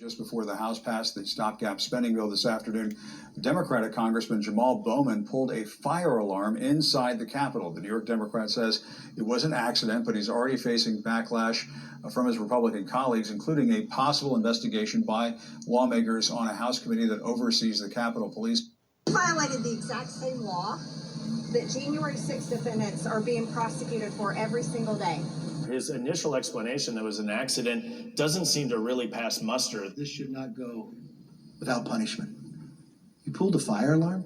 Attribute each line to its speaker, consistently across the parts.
Speaker 1: Just before the House passed the stopgap spending bill this afternoon, Democratic Congressman Jamaal Bowman pulled a fire alarm inside the Capitol. The New York Democrat says it was an accident, but he's already facing backlash from his Republican colleagues, including a possible investigation by lawmakers on a House committee that oversees the Capitol Police.
Speaker 2: He violated the exact same law that January 6th defendants are being prosecuted for every single day.
Speaker 3: His initial explanation that it was an accident doesn't seem to really pass muster.
Speaker 4: This should not go without punishment. You pulled a fire alarm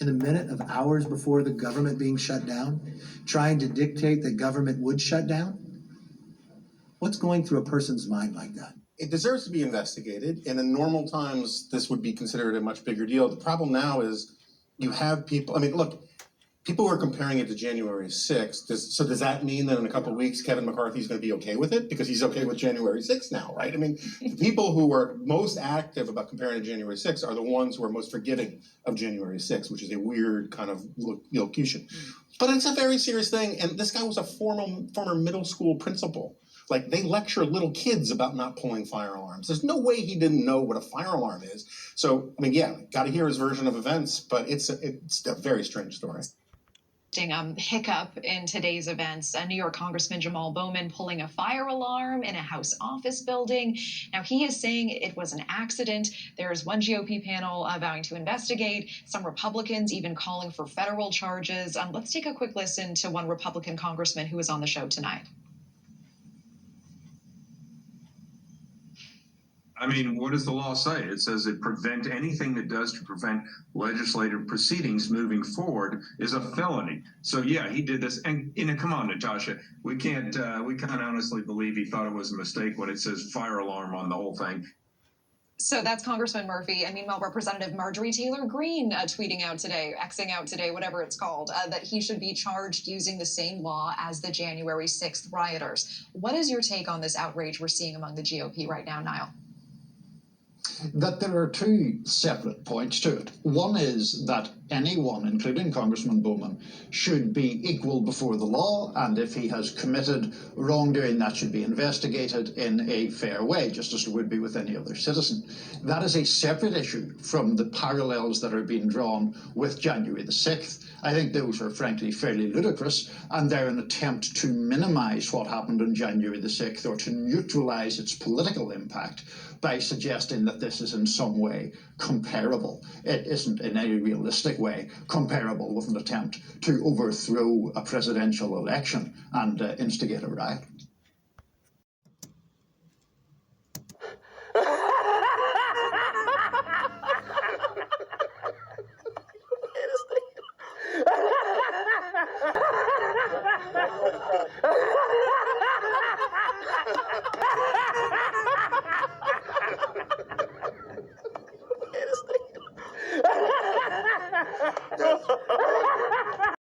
Speaker 4: in a minute of hours before the government being shut down, trying to dictate that government would shut down? What's going through a person's mind like that?
Speaker 5: It deserves to be investigated, and in normal times, this would be considered a much bigger deal. The problem now is you have people, I mean, look, people are comparing it to January 6th. So does that mean that in a couple of weeks, Kevin McCarthy's going to be okay with it? Because he's okay with January 6th now, right? I mean, the people who are most active about comparing to January 6th are the ones who are most forgiving of January 6th, which is a weird kind of locution. But it's a very serious thing, and this guy was a former middle school principal. Like, they lecture little kids about not pulling fire alarms. There's no way he didn't know what a fire alarm is. So, I mean, yeah, got to hear his version of events, but it's a very strange story.
Speaker 6: Hiccup in today's events. New York Congressman Jamaal Bowman pulling a fire alarm in a House office building. Now, he is saying it was an accident. There's one GOP panel vowing to investigate, some Republicans even calling for federal charges. Let's take a quick listen to one Republican congressman who was on the show tonight.
Speaker 7: I mean, what does the law say? It says that anything that does to prevent legislative proceedings moving forward is a felony. So yeah, he did this. And come on, Natasha, we can't honestly believe he thought it was a mistake when it says fire alarm on the whole thing.
Speaker 6: So that's Congressman Murphy. And meanwhile, Representative Marjorie Taylor Greene tweeting out today, Xing out today, whatever it's called, that he should be charged using the same law as the January 6th rioters. What is your take on this outrage we're seeing among the GOP right now, Niall?
Speaker 8: That there are two separate points to it. One is that anyone, including Congressman Bowman, should be equal before the law, and if he has committed wrongdoing, that should be investigated in a fair way, just as it would be with any other citizen. That is a separate issue from the parallels that are being drawn with January the 6th. I think those are frankly fairly ludicrous, and they're an attempt to minimize what happened on January the 6th or to neutralize its political impact by suggesting that this is in some way comparable. It isn't in any realistic way comparable with an attempt to overthrow a presidential election and instigate a riot.